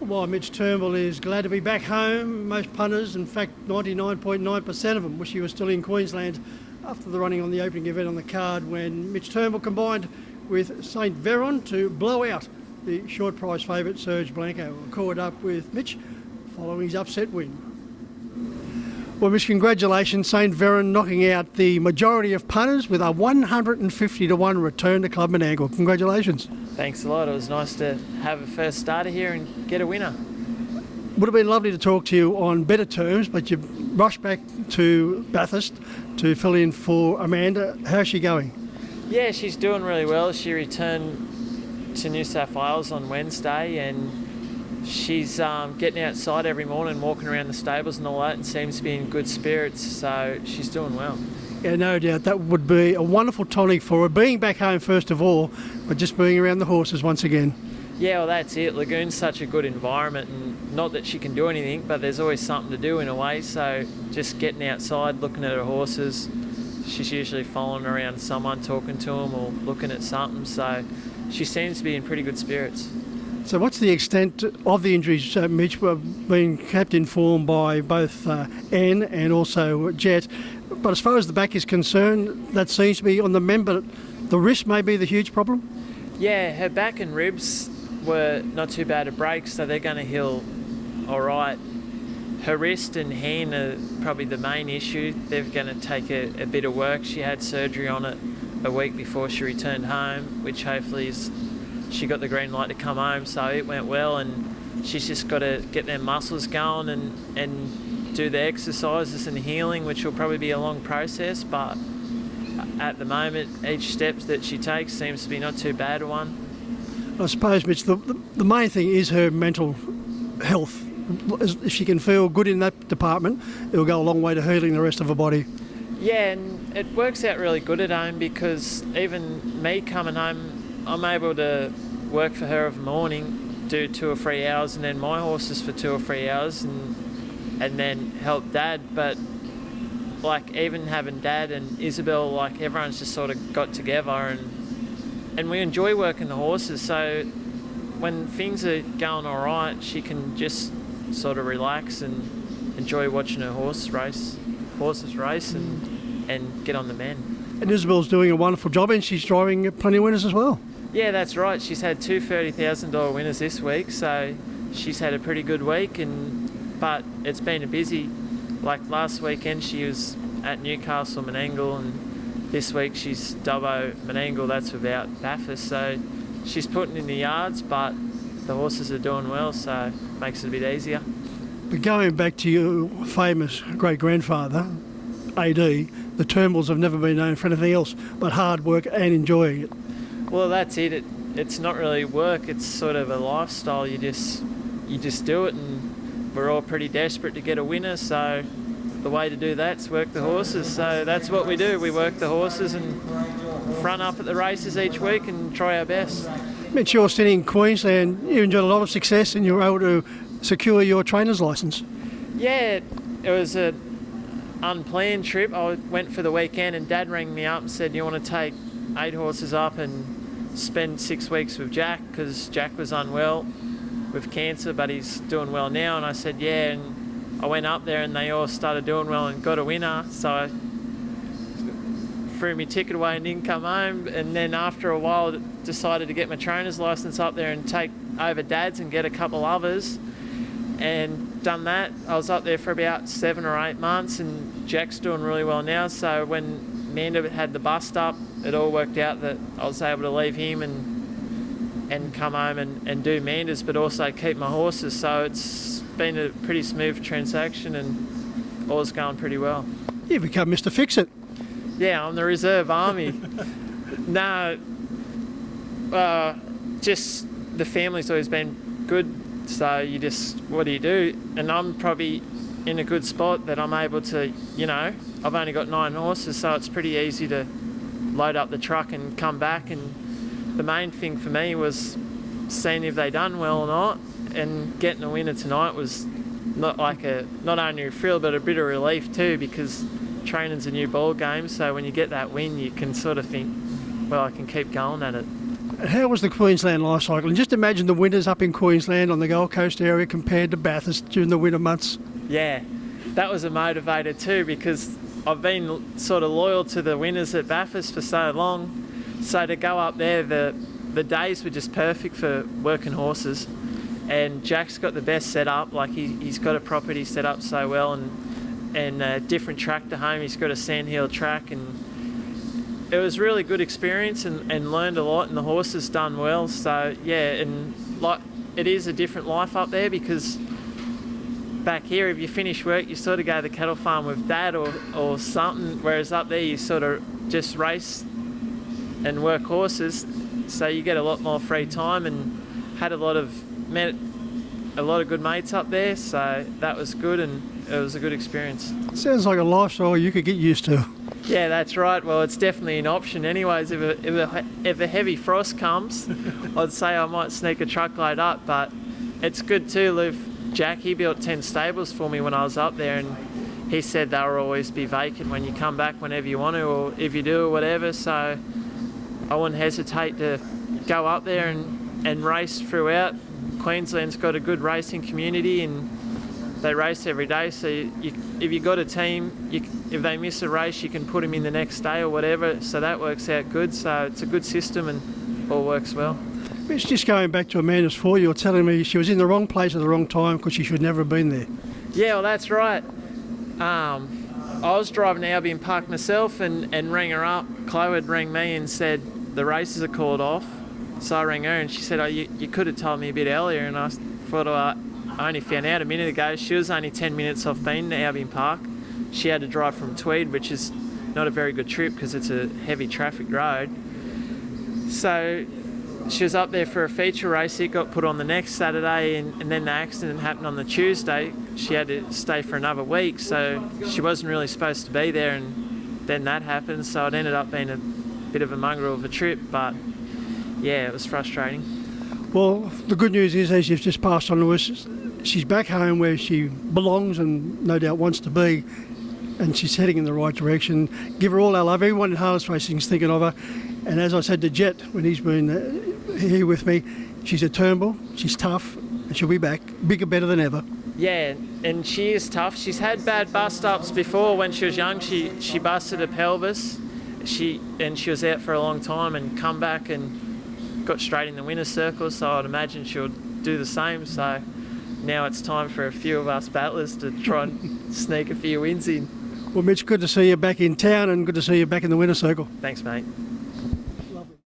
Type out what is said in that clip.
While Mitch Turnbull is glad to be back home, most punters, in fact 99.9% of them, wish he was still in Queensland after the running on the opening event on the card when Mitch Turnbull combined with St Veron to blow out the short price favourite Serge Blanco. We'll caught up with Mitch following his upset win. Well, Mitch, congratulations. St Veron knocking out the majority of punters with a 150-1 return to Club Menangle. Congratulations. Thanks a lot. It was nice to have a first starter here and get a winner. Would have been lovely to talk to you on better terms, but you rushed back to Bathurst to fill in for Amanda. How's she going? Yeah, she's doing really well. She returned to New South Wales on Wednesday and she's getting outside every morning, walking around the stables and all that, and seems to be in good spirits, so she's doing well. Yeah, no doubt. That would be a wonderful tonic for her, being back home first of all, but just being around the horses once again. Yeah, well, that's it. Lagoon's such a good environment, and not that she can do anything, but there's always something to do in a way, so just getting outside, looking at her horses, she's usually following around someone, talking to them or looking at something, so she seems to be in pretty good spirits. So what's the extent of the injuries, Mitch? We've been kept informed by both Anne and also Jet. But as far as the back is concerned, that seems to be on the mend, but the wrist may be the huge problem? Yeah, her back and ribs were not too bad a break, so they're going to heal all right. Her wrist and hand are probably the main issue. They're going to take a bit of work. She had surgery on it a week before she returned home, which hopefully is... She got the green light to come home, so it went well, and she's just got to get their muscles going and do the exercises and healing, which will probably be a long process, but at the moment, each step that she takes seems to be not too bad a one. I suppose, Mitch, the main thing is her mental health. If she can feel good in that department, it'll go a long way to healing the rest of her body. Yeah, and it works out really good at home because even me coming home, I'm able to work for her of the morning, do 2 or 3 hours, and then my horses for 2 or 3 hours, and then help Dad. But like even having Dad and Isabel, like everyone's just sort of got together, and we enjoy working the horses. So when things are going all right, she can just sort of relax and enjoy watching her horses race and get on the men. And Isabel's doing a wonderful job, and she's driving plenty of winners as well. Yeah, that's right. She's had 2 $30,000 winners this week, so she's had a pretty good week. But it's been a busy. Like last weekend, she was at Newcastle Menangle, and this week she's Dubbo Menangle. That's without Bathurst, so she's putting in the yards, but the horses are doing well, so it makes it a bit easier. But going back to your famous great-grandfather, AD, the Turnbulls have never been known for anything else but hard work and enjoying it. Well, that's it. It's not really work. It's sort of a lifestyle. You just do it, and we're all pretty desperate to get a winner. So the way to do that is work the horses. So that's what we do. We work the horses and front up at the races each week and try our best. Mitch, you're sitting in Queensland. You enjoyed a lot of success, and you were able to secure your trainer's licence. Yeah, it was an unplanned trip. I went for the weekend, and Dad rang me up and said, "You want to take 8 horses up and spend 6 weeks with Jack," because Jack was unwell with cancer, but he's doing well now. And I said, yeah, and I went up there and they all started doing well and got a winner. So I threw my ticket away and didn't come home. And then after a while, decided to get my trainer's license up there and take over Dad's and get a couple others. And done that. I was up there for about 7 or 8 months, and Jack's doing really well now. So when Amanda had the bust up, it all worked out that I was able to leave him and come home and do Manda's, but also keep my horses. So it's been a pretty smooth transaction and all's going pretty well. You've become Mr. Fix-It. Yeah, I'm the reserve army. No, just the family's always been good, so you just, what do you do? And I'm probably in a good spot that I'm able to, I've only got 9 horses, so it's pretty easy to load up the truck and come back. And the main thing for me was seeing if they done well or not, and getting a winner tonight was not only a thrill but a bit of relief too, because training's a new ball game, so when you get that win you can sort of think, well, I can keep going at it. And how was the Queensland life cycle? And just imagine the winters up in Queensland on the Gold Coast area compared to Bathurst during the winter months. Yeah, that was a motivator too, because I've been sort of loyal to the winters at Bathurst for so long. So to go up there, the days were just perfect for working horses. And Jack's got the best setup. Like he's got a property set up so well, and a different track to home. He's got a sandhill track, and it was really good experience and learned a lot, and the horses done well. So yeah, and like it is a different life up there, because back here, if you finish work, you sort of go to the cattle farm with Dad or something, whereas up there you sort of just race and work horses, so you get a lot more free time, and met a lot of good mates up there, so that was good, and it was a good experience. Sounds like a lifestyle you could get used to. Yeah, that's right. Well, it's definitely an option anyways. If a heavy frost comes, I'd say I might sneak a truckload up, but it's good too. Jack, he built 10 stables for me when I was up there, and he said they'll always be vacant when you come back whenever you want to, or if you do or whatever, so I wouldn't hesitate to go up there and race throughout. Queensland's got a good racing community, and they race every day, so if you got a team, if they miss a race, you can put them in the next day or whatever, so that works out good. So it's a good system and all works well. It's just going back to Amanda's 4, you were telling me she was in the wrong place at the wrong time because she should never have been there. Yeah, well, that's right. I was driving to Albion Park myself and rang her up. Chloe had rang me and said the races are called off. So I rang her and she said, you could have told me a bit earlier. And I thought, I only found out a minute ago. She was only 10 minutes off being to Albion Park. She had to drive from Tweed, which is not a very good trip because it's a heavy traffic road. So she was up there for a feature race. It got put on the next Saturday, and then the accident happened on the Tuesday. She had to stay for another week, so she wasn't really supposed to be there, and then that happened. So it ended up being a bit of a mongrel of a trip, but yeah, it was frustrating. Well, the good news is, as you've just passed on to us, she's back home where she belongs and no doubt wants to be, and she's heading in the right direction. Give her all our love. Everyone in harness racing is thinking of her. And as I said to Jet when he's been here with me, she's a Turnbull, she's tough, and she'll be back, bigger, better than ever. Yeah, and she is tough. She's had bad bust-ups before. When she was young, she busted a pelvis. She was out for a long time and come back and got straight in the winner's circle, so I'd imagine she'll do the same. So now it's time for a few of us battlers to try and sneak a few wins in. Well, Mitch, good to see you back in town and good to see you back in the winner's circle. Thanks, mate.